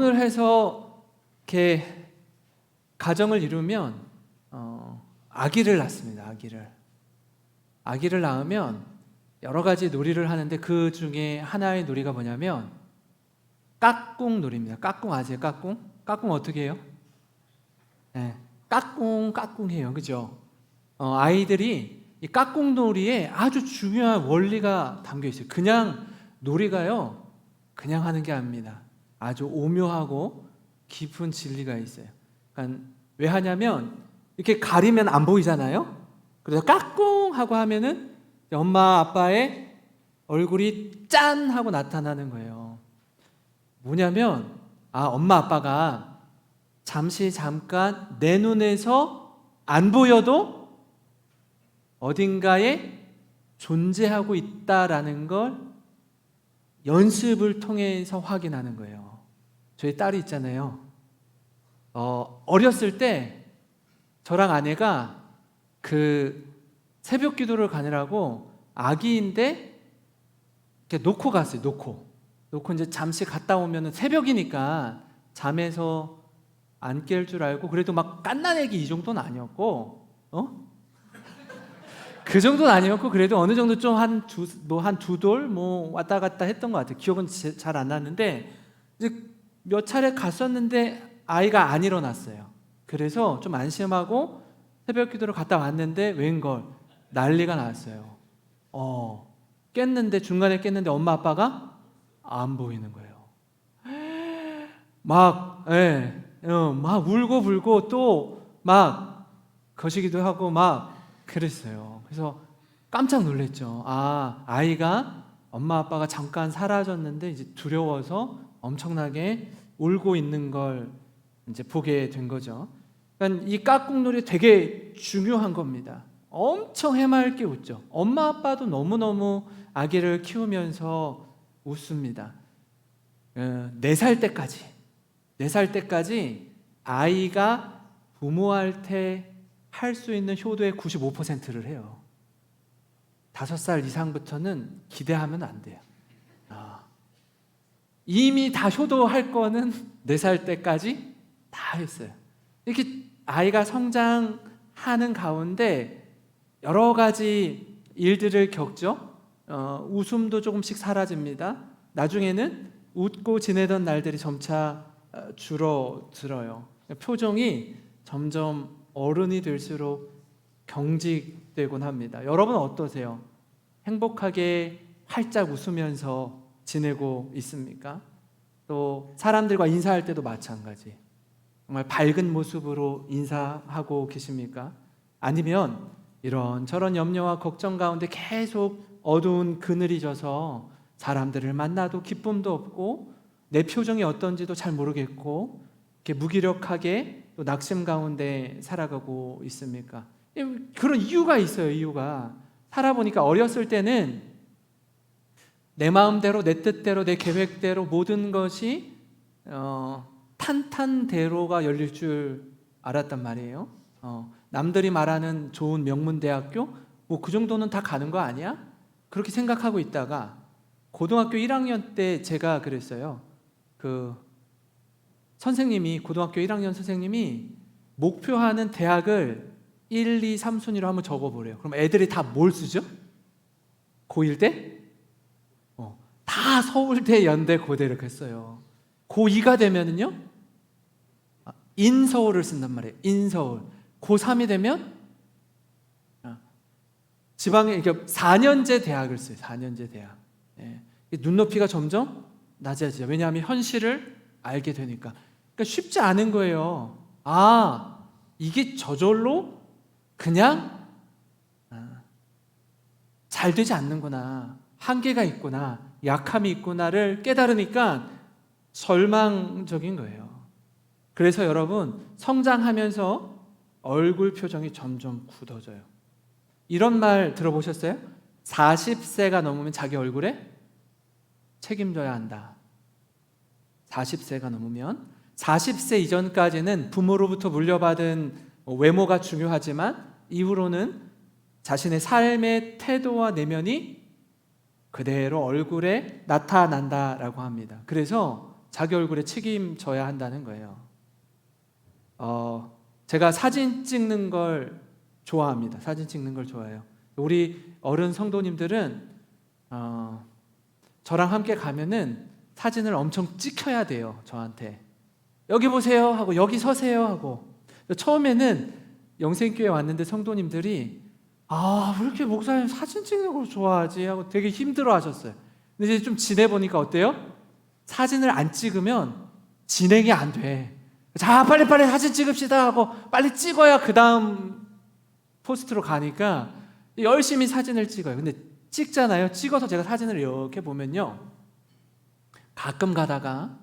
결혼을 해서 이렇게 가정을 이루면 아기를 낳습니다. 아기를 낳으면 여러 가지 놀이를 하는데 그 중에 하나의 놀이가 뭐냐면 까꿍 놀이입니다. 까꿍 아세요? 까꿍? 까꿍 어떻게 해요? 네, 까꿍 해요. 그죠? 아이들이 이 까꿍 놀이에 아주 중요한 원리가 담겨 있어요. 그냥 놀이가요, 그냥 하는 게 아닙니다. 아주 오묘하고 깊은 진리가 있어요. 그러니까 왜 하냐면 이렇게 가리면 안 보이잖아요. 그래서 까꿍 하고 하면은 엄마 아빠의 얼굴이 짠 하고 나타나는 거예요. 뭐냐면 엄마 아빠가 잠깐 내 눈에서 안 보여도 어딘가에 존재하고 있다라는 걸 연습을 통해서 확인하는 거예요. 저희 딸이 있잖아요. 어렸을 때 저랑 아내가 그 새벽 기도를 가느라고 아기인데 이렇게 놓고 갔어요. 놓고 이제 잠시 갔다 오면 새벽이니까 잠에서 안 깰 줄 알고, 그래도 막 갓난아기 이 정도는 아니었고, 그 정도는 아니었고, 그래도 어느 정도 좀 한 두 돌 왔다 갔다 했던 것 같아요. 기억은 잘 안 나는데 이제 몇 차례 갔었는데 아이가 안 일어났어요. 그래서 좀 안심하고 새벽 기도를 갔다 왔는데 웬걸 난리가 났어요. 중간에 깼는데 엄마 아빠가 안 보이는 거예요. 막 울고 불고 또 막 거시기도 하고 막 그랬어요. 그래서 깜짝 놀랐죠. 아이가 엄마 아빠가 잠깐 사라졌는데 이제 두려워서 엄청나게 울고 있는 걸 이제 보게 된 거죠. 그러니까 이 까꿍놀이 되게 중요한 겁니다. 엄청 해맑게 웃죠. 엄마 아빠도 너무너무 아기를 키우면서 웃습니다. 4살 때까지 아이가 부모할 때 할 수 있는 효도의 95%를 해요. 5살 이상부터는 기대하면 안 돼요. 이미 다 효도할 거는 4살 때까지 다 했어요. 이렇게 아이가 성장하는 가운데 여러 가지 일들을 겪죠. 웃음도 조금씩 사라집니다. 나중에는 웃고 지내던 날들이 점차 줄어들어요. 표정이 점점 어른이 될수록 경직되곤 합니다. 여러분 어떠세요? 행복하게 활짝 웃으면서 지내고 있습니까? 또 사람들과 인사할 때도 마찬가지. 정말 밝은 모습으로 인사하고 계십니까? 아니면 이런저런 염려와 걱정 가운데 계속 어두운 그늘이 져서 사람들을 만나도 기쁨도 없고 내 표정이 어떤지도 잘 모르겠고 이렇게 무기력하게 또 낙심 가운데 살아가고 있습니까? 그런 이유가 있어요. 이유가 살아보니까 어렸을 때는 내 마음대로 내 뜻대로 내 계획대로 모든 것이 탄탄대로가 열릴 줄 알았단 말이에요. 남들이 말하는 좋은 명문대학교 그 정도는 다 가는 거 아니야? 그렇게 생각하고 있다가 고등학교 1학년 때 제가 그랬어요. 고등학교 1학년 선생님이 목표하는 대학을 1, 2, 3순위로 한번 적어보래요. 그럼 애들이 다 뭘 쓰죠? 고1 때? 다 서울대, 연대, 고대 이렇게 했어요. 고2가 되면은요, 인서울을 쓴단 말이에요. 인서울. 고3이 되면 지방에 4년제 대학을 써요. 4년제 대학. 눈높이가 점점 낮아지죠. 왜냐하면 현실을 알게 되니까. 그러니까 쉽지 않은 거예요. 이게 저절로 그냥 잘 되지 않는구나. 한계가 있구나. 약함이 있구나를 깨달으니까 절망적인 거예요. 그래서 여러분, 성장하면서 얼굴 표정이 점점 굳어져요. 이런 말 들어보셨어요? 40세가 넘으면 자기 얼굴에 책임져야 한다. 40세가 넘으면 40세 이전까지는 부모로부터 물려받은 외모가 중요하지만 이후로는 자신의 삶의 태도와 내면이 그대로 얼굴에 나타난다라고 합니다. 그래서 자기 얼굴에 책임져야 한다는 거예요. 제가 사진 찍는 걸 좋아합니다. 사진 찍는 걸 좋아해요. 우리 어른 성도님들은 저랑 함께 가면은 사진을 엄청 찍혀야 돼요. 저한테 여기 보세요 하고 여기 서세요 하고. 처음에는 영생교회 왔는데 성도님들이 왜 이렇게 목사님 사진 찍는 걸 좋아하지 하고 되게 힘들어 하셨어요. 근데 이제 좀 지내보니까 어때요? 사진을 안 찍으면 진행이 안 돼. 자, 빨리빨리 사진 찍읍시다 하고 빨리 찍어야 그 다음 포스트로 가니까 열심히 사진을 찍어요. 근데 찍잖아요. 찍어서 제가 사진을 이렇게 보면요, 가끔 가다가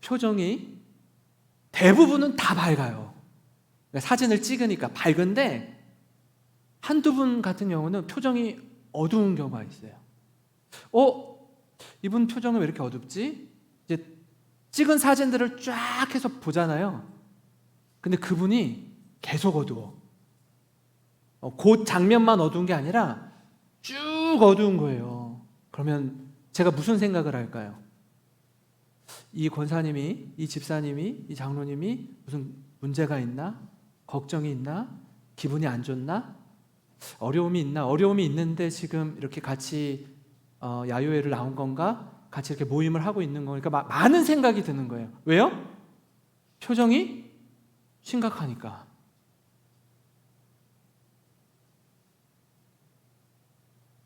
표정이 대부분은 다 밝아요. 사진을 찍으니까 밝은데 한두 분 같은 경우는 표정이 어두운 경우가 있어요. 이분 표정은 왜 이렇게 어둡지? 이제 찍은 사진들을 쫙 해서 보잖아요. 근데 그분이 계속 어두워. 그 장면만 어두운 게 아니라 쭉 어두운 거예요. 그러면 제가 무슨 생각을 할까요? 이 권사님이, 이 집사님이, 이 장로님이 무슨 문제가 있나? 걱정이 있나? 기분이 안 좋나? 어려움이 있나? 어려움이 있는데 지금 이렇게 같이 야유회를 나온 건가? 같이 이렇게 모임을 하고 있는 거니까 많은 생각이 드는 거예요. 왜요? 표정이 심각하니까.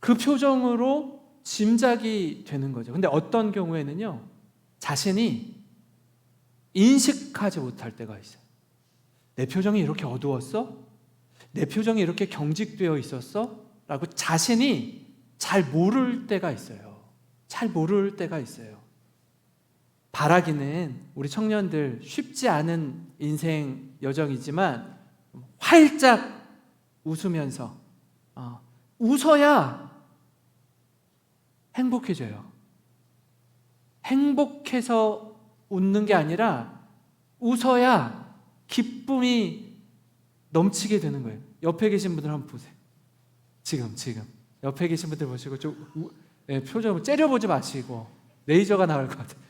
그 표정으로 짐작이 되는 거죠. 근데 어떤 경우에는요, 자신이 인식하지 못할 때가 있어요. 내 표정이 이렇게 어두웠어? 내 표정이 이렇게 경직되어 있었어? 라고 자신이 잘 모를 때가 있어요. 잘 모를 때가 있어요. 바라기는 우리 청년들 쉽지 않은 인생 여정이지만 활짝 웃으면서 웃어야 행복해져요. 행복해서 웃는 게 아니라 웃어야 기쁨이 넘치게 되는 거예요. 옆에 계신 분들 한번 보세요. 지금 옆에 계신 분들 보시고 좀 표정을 째려보지 마시고, 레이저가 나올 것 같아요.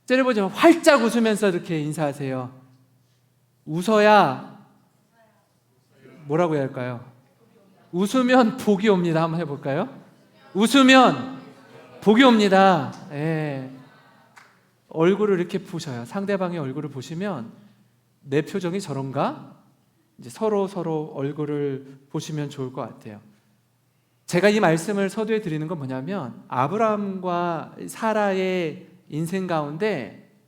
째려보지 마시고 활짝 웃으면서 이렇게 인사하세요. 웃어야 뭐라고 해야 할까요? 웃으면 복이 옵니다. 한번 해볼까요? 웃으면 복이 옵니다. 얼굴을 이렇게 보셔요. 상대방의 얼굴을 보시면 내 표정이 저런가? 이제 서로 얼굴을 보시면 좋을 것 같아요. 제가 이 말씀을 서두에 드리는 건 뭐냐면, 아브라함과 사라의 인생 가운데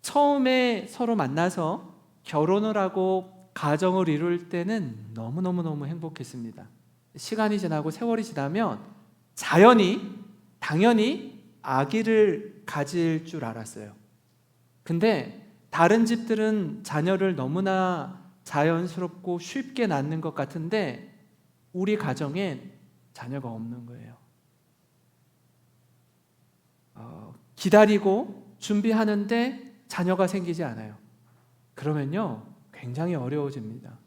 처음에 서로 만나서 결혼을 하고 가정을 이룰 때는 너무너무 행복했습니다. 시간이 지나고 세월이 지나면 당연히 아기를 가질 줄 알았어요. 근데 다른 집들은 자녀를 너무나 자연스럽고 쉽게 낳는 것 같은데 우리 가정엔 자녀가 없는 거예요. 기다리고 준비하는데 자녀가 생기지 않아요. 그러면요, 굉장히 어려워집니다.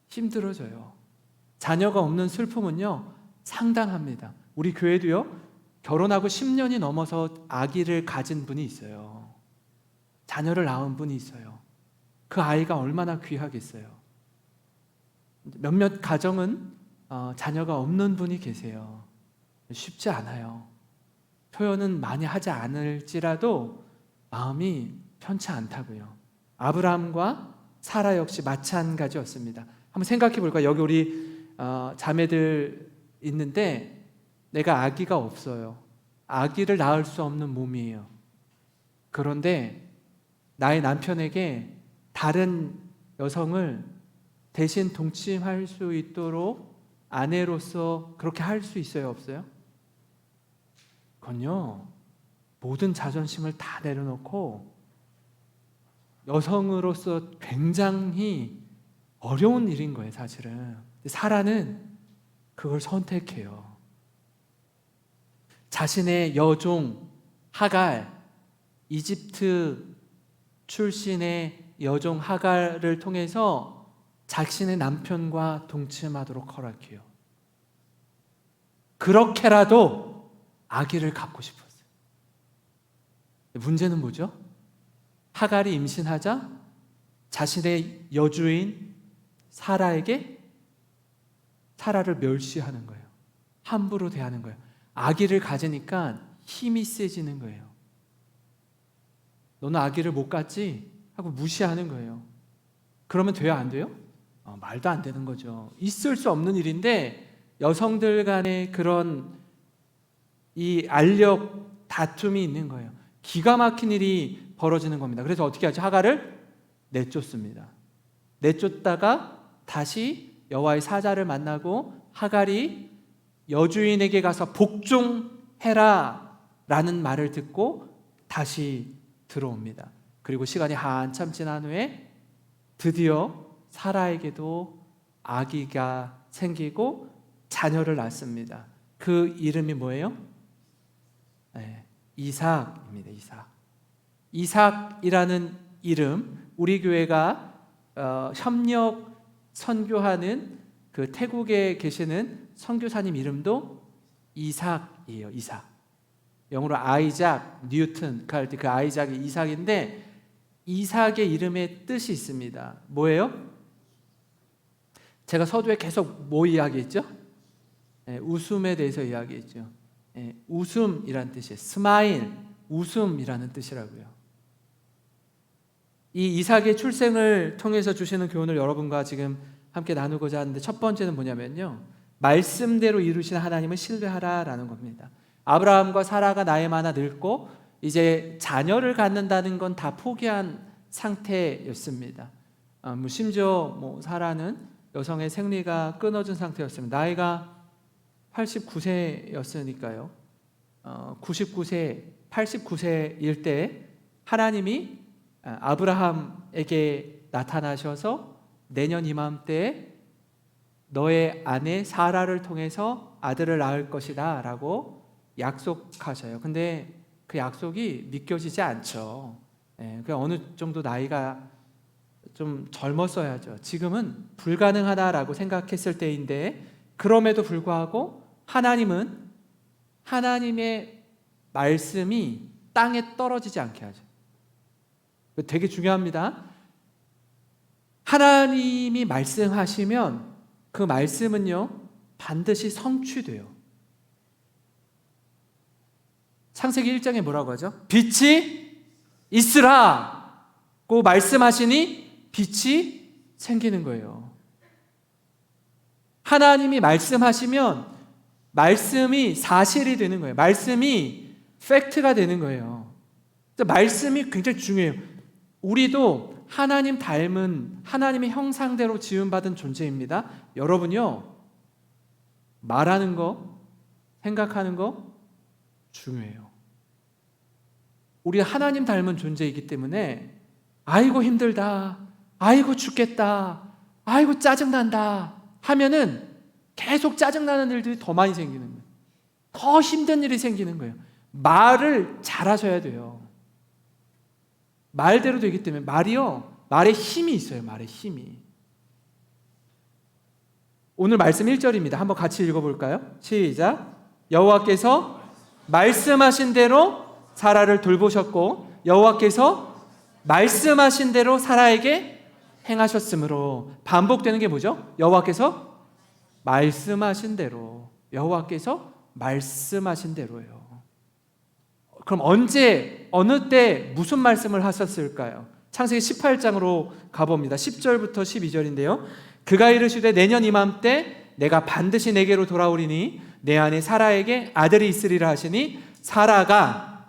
힘들어져요. 자녀가 없는 슬픔은요, 상당합니다. 우리 교회도요, 결혼하고 10년이 넘어서 아기를 가진 분이 있어요. 자녀를 낳은 분이 있어요. 그 아이가 얼마나 귀하겠어요. 몇몇 가정은 자녀가 없는 분이 계세요. 쉽지 않아요. 표현은 많이 하지 않을지라도 마음이 편치 않다고요. 아브라함과 사라 역시 마찬가지였습니다. 한번 생각해 볼까요? 여기 우리 자매들 있는데 내가 아기가 없어요. 아기를 낳을 수 없는 몸이에요. 그런데 나의 남편에게 다른 여성을 대신 동침할 수 있도록 아내로서 그렇게 할 수 있어요, 없어요? 그건요, 모든 자존심을 다 내려놓고 여성으로서 굉장히 어려운 일인 거예요, 사실은. 사라는 그걸 선택해요. 자신의 여종 하갈, 이집트 출신의 여종 하갈을 통해서 자신의 남편과 동침하도록 허락해요. 그렇게라도 아기를 갖고 싶었어요. 문제는 뭐죠? 하갈이 임신하자 자신의 여주인 사라에게 사라를 멸시하는 거예요. 함부로 대하는 거예요. 아기를 가지니까 힘이 세지는 거예요. 너는 아기를 못 갖지? 하고 무시하는 거예요. 그러면 돼요, 안 돼요? 말도 안 되는 거죠. 있을 수 없는 일인데 여성들 간의 그런 이 알력 다툼이 있는 거예요. 기가 막힌 일이 벌어지는 겁니다. 그래서 어떻게 하죠? 하갈을 내쫓습니다. 내쫓다가 다시 여호와의 사자를 만나고 하갈이 여주인에게 가서 복종해라 라는 말을 듣고 다시 들어옵니다. 그리고 시간이 한참 지난 후에 드디어 사라에게도 아기가 생기고 자녀를 낳습니다. 그 이름이 뭐예요? 이삭입니다. 이삭이라는 이름, 우리 교회가 협력 선교하는 그 태국에 계시는 선교사님 이름도 이삭이에요. 이삭. 영어로 아이작 뉴튼 할 때 그 아이작이 이삭인데, 이삭의 이름에 뜻이 있습니다. 뭐예요? 제가 서두에 계속 뭐 이야기했죠? 웃음에 대해서 이야기했죠. 웃음이라는 뜻이에요. 스마일, 웃음이라는 뜻이라고요. 이 이삭의 출생을 통해서 주시는 교훈을 여러분과 지금 함께 나누고자 하는데, 첫 번째는 뭐냐면요, 말씀대로 이루신 하나님을 신뢰하라라는 겁니다. 아브라함과 사라가 나이 많아 늙고 이제 자녀를 갖는다는 건 다 포기한 상태였습니다. 심지어 사라는 여성의 생리가 끊어진 상태였습니다. 나이가 89세였으니까요. 89세일 때 하나님이 아브라함에게 나타나셔서 내년 이맘때에 너의 아내 사라를 통해서 아들을 낳을 것이다 라고 약속하셔요. 근데 그 약속이 믿겨지지 않죠. 어느 정도 나이가 좀 젊었어야죠. 지금은 불가능하다라고 생각했을 때인데, 그럼에도 불구하고 하나님은 하나님의 말씀이 땅에 떨어지지 않게 하죠. 되게 중요합니다. 하나님이 말씀하시면 그 말씀은요 반드시 성취돼요. 창세기 1장에 뭐라고 하죠? 빛이 있으라고 말씀하시니 빛이 생기는 거예요. 하나님이 말씀하시면 말씀이 사실이 되는 거예요. 말씀이 팩트가 되는 거예요. 말씀이 굉장히 중요해요. 우리도 하나님 닮은, 하나님의 형상대로 지음받은 존재입니다. 여러분요, 말하는 거, 생각하는 거 중요해요. 우리 하나님 닮은 존재이기 때문에 아이고 힘들다, 아이고 죽겠다, 아이고 짜증난다 하면은 계속 짜증나는 일들이 더 많이 생기는 거예요. 더 힘든 일이 생기는 거예요. 말을 잘하셔야 돼요. 말대로 되기 때문에. 말에 힘이 있어요. 말에 힘이. 오늘 말씀 1절입니다. 한번 같이 읽어볼까요? 시작. 여호와께서 말씀하신 대로 사라를 돌보셨고 여호와께서 말씀하신 대로 사라에게 행하셨으므로. 반복되는 게 뭐죠? 여호와께서 말씀하신 대로. 여호와께서 말씀하신 대로예요. 그럼 언제, 어느 때 무슨 말씀을 하셨을까요? 창세기 18장으로 가봅니다. 10절부터 12절인데요. 그가 이르시되 내년 이맘때 내가 반드시 내게로 돌아오리니 내 아내 사라에게 아들이 있으리라 하시니 사라가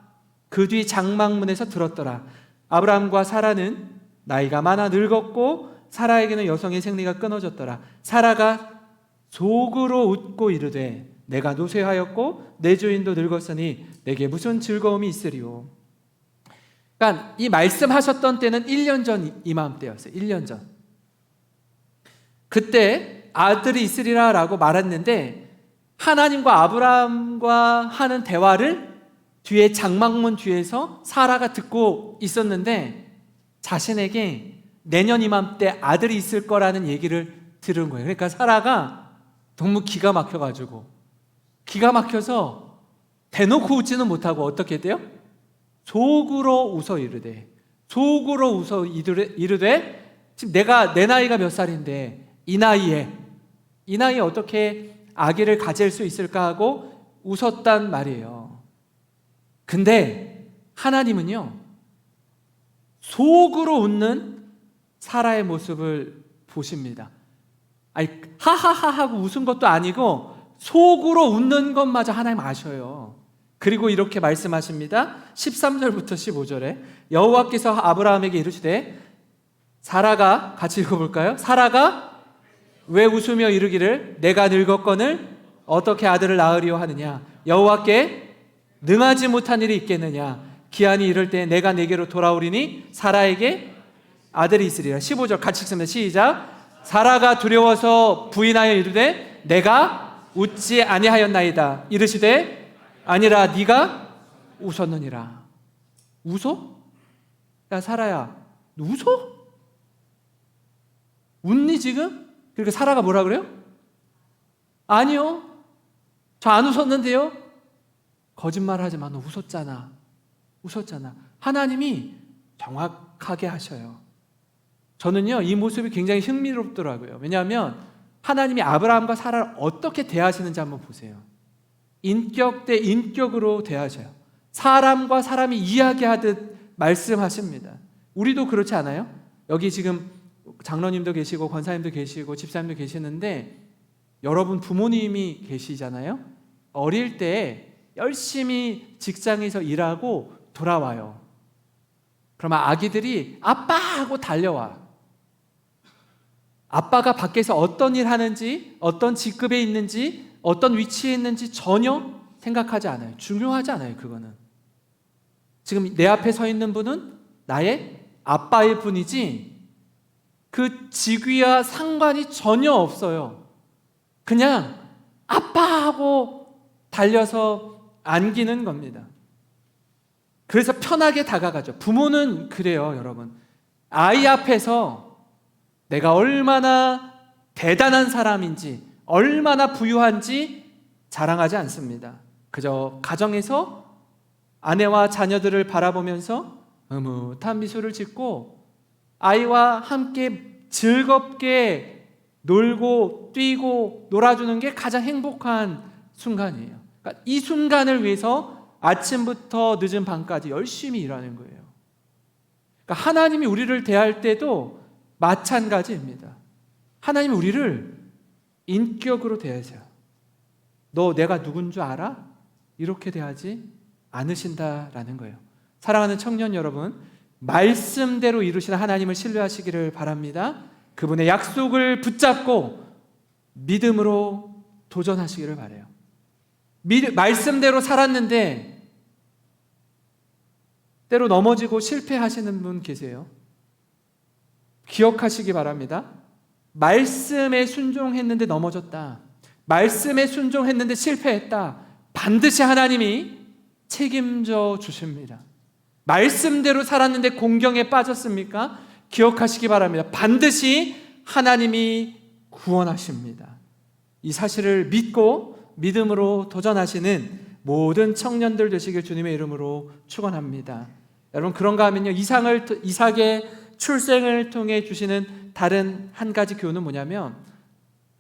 그 뒤 장막문에서 들었더라. 아브라함과 사라는 나이가 많아 늙었고 사라에게는 여성의 생리가 끊어졌더라. 사라가 속으로 웃고 이르되 내가 노쇠하였고 내 주인도 늙었으니 내게 무슨 즐거움이 있으리요. 그러니까 이 말씀하셨던 때는 1년 전 이맘때였어요. 1년 전. 그때 아들이 있으리라 라고 말했는데, 하나님과 아브라함과 하는 대화를 뒤에 장막문 뒤에서 사라가 듣고 있었는데 자신에게 내년 이맘때 아들이 있을 거라는 얘기를 들은 거예요. 그러니까 사라가 너무 기가 막혀서 대놓고 웃지는 못하고 어떻게 돼요? 속으로 웃어 이르되, 속으로 웃어 이르되, 지금 내 나이가 몇 살인데 이 나이에 어떻게 아기를 가질 수 있을까 하고 웃었단 말이에요. 근데 하나님은요, 속으로 웃는 사라의 모습을 보십니다. 아니, 하하하 하고 웃은 것도 아니고 속으로 웃는 것마저 하나님 아셔요. 그리고 이렇게 말씀하십니다. 13절부터 15절에 여호와께서 아브라함에게 이르시되, 사라가, 같이 읽어볼까요? 사라가 왜 웃으며 이르기를 내가 늙었거늘 어떻게 아들을 낳으리요 하느냐? 여호와께 능하지 못한 일이 있겠느냐? 기한이 이를 때 내가 내게로 돌아오리니 사라에게 아들이 있으리라. 15절 같이 읽습니다. 시작. 사라가 두려워서 부인하여 이르되 내가 웃지 아니하였나이다. 이르시되 아니라 네가 웃었느니라. 웃어? 야 사라야, 너 웃어? 웃니 지금? 그러니까 사라가 뭐라 그래요? 아니요, 저 안 웃었는데요. 거짓말하지 마, 너 웃었잖아. 하나님이 정확하게 하셔요. 저는요, 이 모습이 굉장히 흥미롭더라고요. 왜냐하면 하나님이 아브라함과 사라를 어떻게 대하시는지 한번 보세요. 인격 대 인격으로 대하셔요. 사람과 사람이 이야기하듯 말씀하십니다. 우리도 그렇지 않아요? 여기 지금 장로님도 계시고 권사님도 계시고 집사님도 계시는데 여러분 부모님이 계시잖아요. 어릴 때 열심히 직장에서 일하고 돌아와요. 그러면 아기들이 아빠 하고 달려와. 아빠가 밖에서 어떤 일 하는지, 어떤 직급에 있는지, 어떤 위치에 있는지 전혀 생각하지 않아요. 중요하지 않아요. 그거는 지금 내 앞에 서 있는 분은 나의 아빠일 뿐이지 그 직위와 상관이 전혀 없어요. 그냥 아빠하고 달려서 안기는 겁니다. 그래서 편하게 다가가죠. 부모는 그래요, 여러분. 아이 앞에서 내가 얼마나 대단한 사람인지, 얼마나 부유한지 자랑하지 않습니다. 그저 가정에서 아내와 자녀들을 바라보면서 흐뭇한 미소를 짓고 아이와 함께 즐겁게 놀고 뛰고 놀아주는 게 가장 행복한 순간이에요. 그러니까 이 순간을 위해서 아침부터 늦은 밤까지 열심히 일하는 거예요. 그러니까 하나님이 우리를 대할 때도 마찬가지입니다. 하나님이 우리를 인격으로 대하세요. 너 내가 누군 줄 알아? 이렇게 대하지 않으신다라는 거예요. 사랑하는 청년 여러분, 말씀대로 이루시는 하나님을 신뢰하시기를 바랍니다. 그분의 약속을 붙잡고 믿음으로 도전하시기를 바라요. 말씀대로 살았는데 때로 넘어지고 실패하시는 분 계세요. 기억하시기 바랍니다. 말씀에 순종했는데 넘어졌다, 말씀에 순종했는데 실패했다, 반드시 하나님이 책임져 주십니다. 말씀대로 살았는데 공경에 빠졌습니까? 기억하시기 바랍니다. 반드시 하나님이 구원하십니다. 이 사실을 믿고 믿음으로 도전하시는 모든 청년들 되시길 주님의 이름으로 축원합니다. 여러분, 그런가 하면요, 이삭의 출생을 통해 주시는 다른 한 가지 교훈은 뭐냐면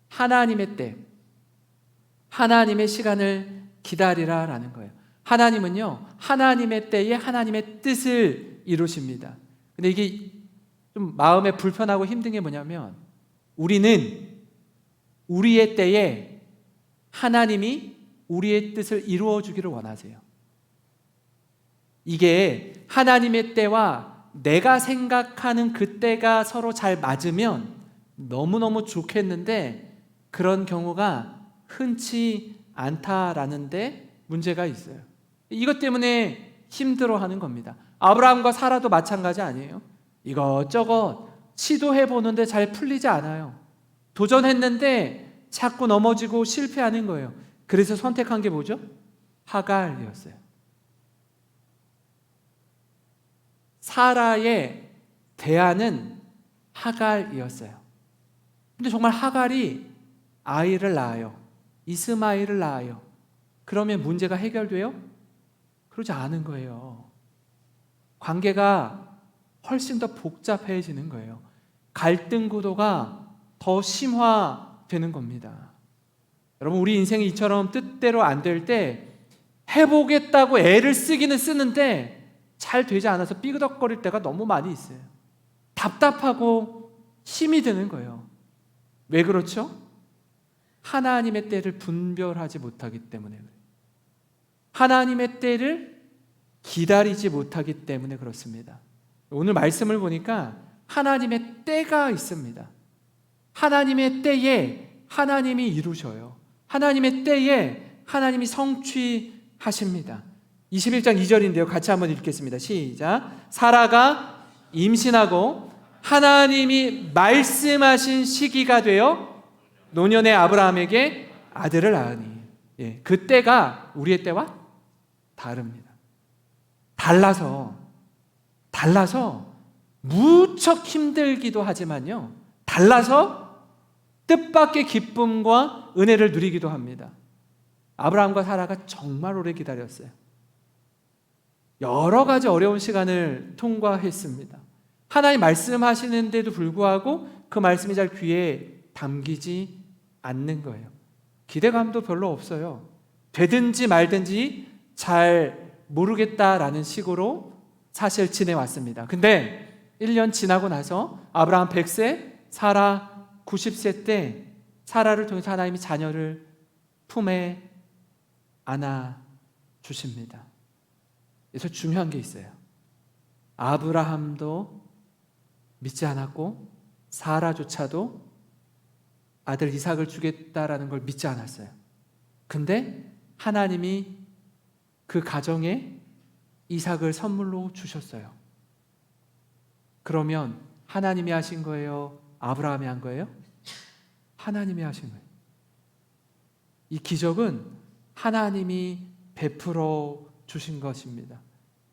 하나님의 때, 하나님의 시간을 기다리라라는 거예요. 하나님은요, 하나님의 때에 하나님의 뜻을 이루십니다. 근데 이게 좀 마음에 불편하고 힘든 게 뭐냐면 우리는 우리의 때에 하나님이 우리의 뜻을 이루어 주기를 원하세요. 이게 하나님의 때와 내가 생각하는 그 때가 서로 잘 맞으면 너무너무 좋겠는데 그런 경우가 흔치 않다라는 데 문제가 있어요. 이것 때문에 힘들어하는 겁니다. 아브라함과 사라도 마찬가지 아니에요? 이것저것 시도해 보는데 잘 풀리지 않아요. 도전했는데 자꾸 넘어지고 실패하는 거예요. 그래서 선택한 게 뭐죠? 하갈이었어요. 사라의 대안은 하갈이었어요. 근데 정말 하갈이 아이를 낳아요. 이스마엘을 낳아요. 그러면 문제가 해결돼요? 그러지 않은 거예요. 관계가 훨씬 더 복잡해지는 거예요. 갈등 구도가 더 심화되는 겁니다. 여러분, 우리 인생이 이처럼 뜻대로 안 될 때 해보겠다고 애를 쓰기는 쓰는데 잘 되지 않아서 삐그덕거릴 때가 너무 많이 있어요. 답답하고 힘이 드는 거예요. 왜 그렇죠? 하나님의 때를 분별하지 못하기 때문에 그래요. 하나님의 때를 기다리지 못하기 때문에 그렇습니다. 오늘 말씀을 보니까 하나님의 때가 있습니다. 하나님의 때에 하나님이 이루셔요. 하나님의 때에 하나님이 성취하십니다. 21장 2절인데요. 같이 한번 읽겠습니다. 시작. 사라가 임신하고 하나님이 말씀하신 시기가 되어 노년의 아브라함에게 아들을 낳으니. 예, 그 때가 우리의 때와 다릅니다. 달라서 무척 힘들기도 하지만요, 달라서 뜻밖의 기쁨과 은혜를 누리기도 합니다. 아브라함과 사라가 정말 오래 기다렸어요. 여러 가지 어려운 시간을 통과했습니다. 하나님 말씀하시는데도 불구하고 그 말씀이 잘 귀에 담기지 않는 거예요. 기대감도 별로 없어요. 되든지 말든지 잘 모르겠다라는 식으로 사실 지내왔습니다. 근데 1년 지나고 나서 아브라함 100세, 사라 90세 때 사라를 통해서 하나님이 자녀를 품에 안아 주십니다. 그래서 중요한 게 있어요. 아브라함도 믿지 않았고 사라조차도 아들 이삭을 주겠다라는 걸 믿지 않았어요. 근데 하나님이 그 가정에 이삭을 선물로 주셨어요. 그러면 하나님이 하신 거예요? 아브라함이 한 거예요? 하나님이 하신 거예요. 이 기적은 하나님이 베풀어 주신 것입니다.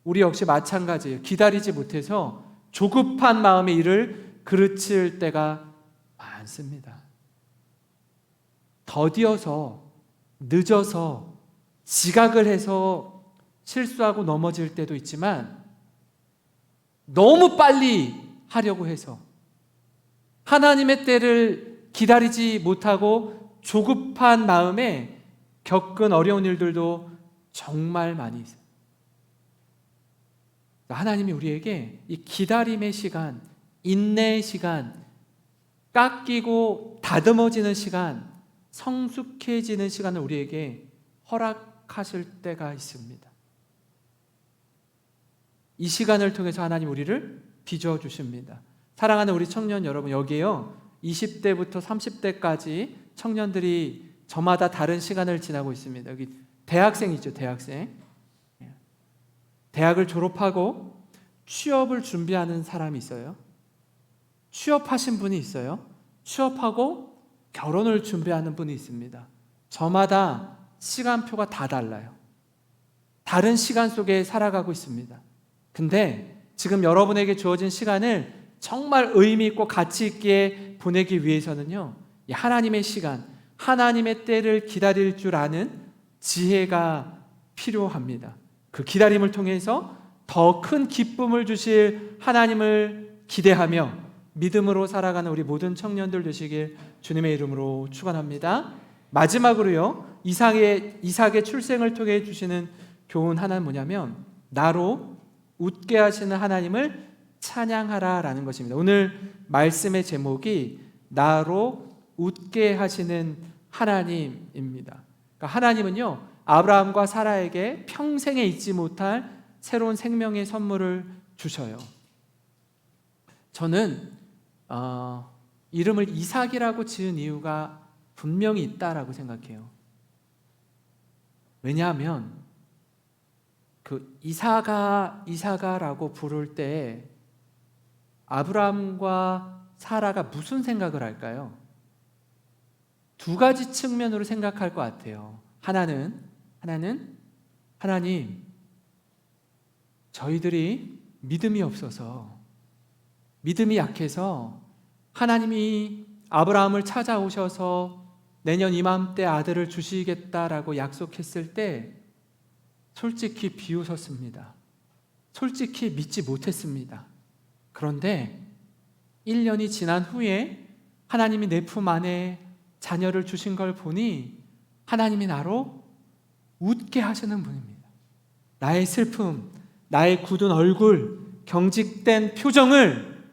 우리 역시 마찬가지예요. 기다리지 못해서 조급한 마음의 일을 그르칠 때가 많습니다. 더디어서, 늦어서, 지각을 해서 실수하고 넘어질 때도 있지만 너무 빨리 하려고 해서 하나님의 때를 기다리지 못하고 조급한 마음에 겪은 어려운 일들도 정말 많이 있어요. 하나님이 우리에게 이 기다림의 시간, 인내의 시간, 깎이고 다듬어지는 시간, 성숙해지는 시간을 우리에게 허락하실 때가 있습니다. 이 시간을 통해서 하나님 우리를 빚어주십니다. 사랑하는 우리 청년 여러분, 여기에요 20대부터 30대까지 청년들이 저마다 다른 시간을 지나고 있습니다. 여기 대학생 있죠, 대학생. 대학을 졸업하고 취업을 준비하는 사람이 있어요. 취업하신 분이 있어요. 취업하고 결혼을 준비하는 분이 있습니다. 저마다 시간표가 다 달라요. 다른 시간 속에 살아가고 있습니다. 근데 지금 여러분에게 주어진 시간을 정말 의미 있고 가치 있게 보내기 위해서는요, 이 하나님의 시간, 하나님의 때를 기다릴 줄 아는 지혜가 필요합니다. 그 기다림을 통해서 더 큰 기쁨을 주실 하나님을 기대하며 믿음으로 살아가는 우리 모든 청년들 되시길 주님의 이름으로 축원합니다. 마지막으로요, 이삭의 출생을 통해 주시는 교훈 하나는 뭐냐면 나로 웃게 하시는 하나님을 찬양하라라는 것입니다. 오늘 말씀의 제목이 나로 웃게 하시는 하나님입니다. 그러니까 하나님은요, 아브라함과 사라에게 평생에 잊지 못할 새로운 생명의 선물을 주셔요. 저는 이름을 이삭이라고 지은 이유가 분명히 있다라고 생각해요. 왜냐하면 그 이사가라고 부를 때 아브라함과 사라가 무슨 생각을 할까요? 두 가지 측면으로 생각할 것 같아요. 하나는 하나님, 저희들이 믿음이 없어서, 믿음이 약해서 하나님이 아브라함을 찾아오셔서 내년 이맘때 아들을 주시겠다라고 약속했을 때 솔직히 비웃었습니다. 솔직히 믿지 못했습니다. 그런데 1년이 지난 후에 하나님이 내 품 안에 자녀를 주신 걸 보니 하나님이 나로 웃게 하시는 분입니다. 나의 슬픔, 나의 굳은 얼굴, 경직된 표정을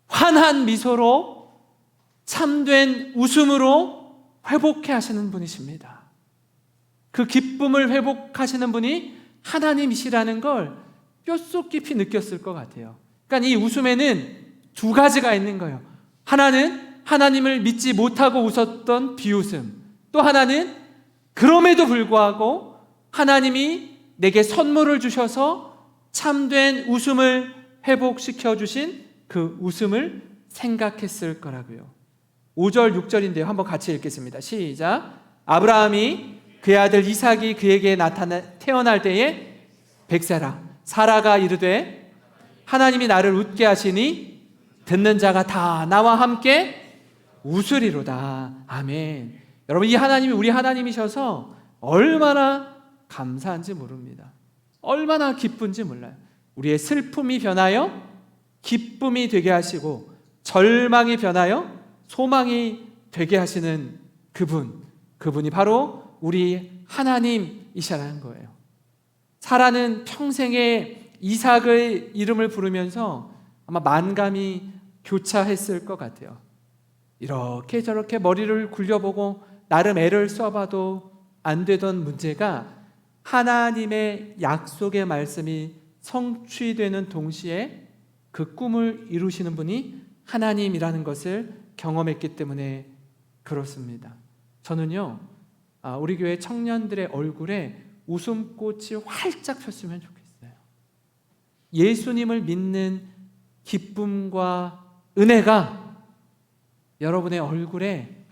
환한 미소로, 참된 웃음으로 회복해 하시는 분이십니다. 그 기쁨을 회복하시는 분이 하나님이시라는 걸 뼛속 깊이 느꼈을 것 같아요. 그러니까 이 웃음에는 두 가지가 있는 거예요. 하나는 하나님을 믿지 못하고 웃었던 비웃음, 또 하나는 그럼에도 불구하고 하나님이 내게 선물을 주셔서 참된 웃음을 회복시켜 주신 그 웃음을 생각했을 거라고요. 5절 6절인데요. 한번 같이 읽겠습니다. 시작. 아브라함이 그의 아들 이삭이 그에게 태어날 때에 100세라. 사라가 이르되 하나님이 나를 웃게 하시니 듣는 자가 다 나와 함께 웃으리로다. 아멘. 여러분, 이 하나님이 우리 하나님이셔서 얼마나 감사한지 모릅니다. 얼마나 기쁜지 몰라요. 우리의 슬픔이 변하여 기쁨이 되게 하시고 절망이 변하여 소망이 되게 하시는 그분이 바로 우리 하나님이시라는 거예요. 사라는 평생에 이삭의 이름을 부르면서 아마 만감이 교차했을 것 같아요. 이렇게 저렇게 머리를 굴려보고 나름 애를 써봐도 안 되던 문제가 하나님의 약속의 말씀이 성취되는 동시에 그 꿈을 이루시는 분이 하나님이라는 것을 경험했기 때문에 그렇습니다. 저는요, 우리 교회 청년들의 얼굴에 웃음꽃이 활짝 폈으면 좋겠어요. 예수님을 믿는 기쁨과 은혜가 여러분의 얼굴에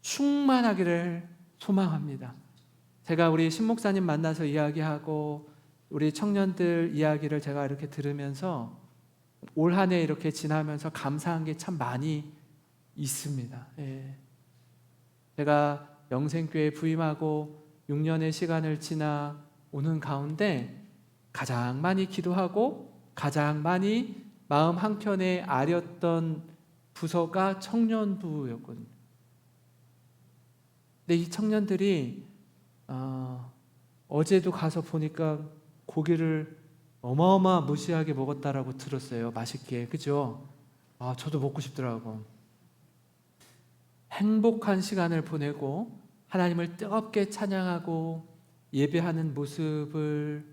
충만하기를 소망합니다. 제가 우리 신목사님 만나서 이야기하고 우리 청년들 이야기를 제가 이렇게 들으면서 올 한 해 이렇게 지나면서 감사한 게 참 많이 있습니다. 예. 제가 영생교회 부임하고 6년의 시간을 지나 오는 가운데 가장 많이 기도하고 가장 많이 마음 한켠에 아렸던 부서가 청년부였거든요. 근데 이 청년들이 어제도 가서 보니까 고기를 어마어마 무시하게 먹었다라고 들었어요. 맛있게. 그죠? 저도 먹고 싶더라고. 행복한 시간을 보내고 하나님을 뜨겁게 찬양하고 예배하는 모습을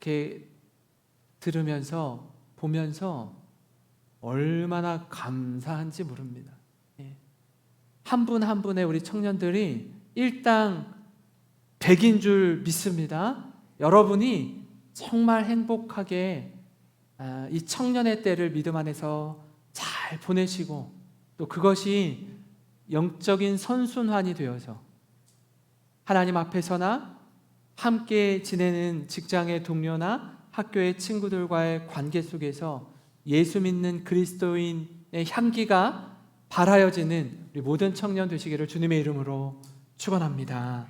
이렇게 들으면서 보면서 얼마나 감사한지 모릅니다. 한 분 한 분의 우리 청년들이 일당 100인 줄 믿습니다. 여러분이 정말 행복하게 이 청년의 때를 믿음 안에서 잘 보내시고 또 그것이 영적인 선순환이 되어서 하나님 앞에서나 함께 지내는 직장의 동료나 학교의 친구들과의 관계 속에서 예수 믿는 그리스도인의 향기가 발하여지는 우리 모든 청년 되시기를 주님의 이름으로 축원합니다.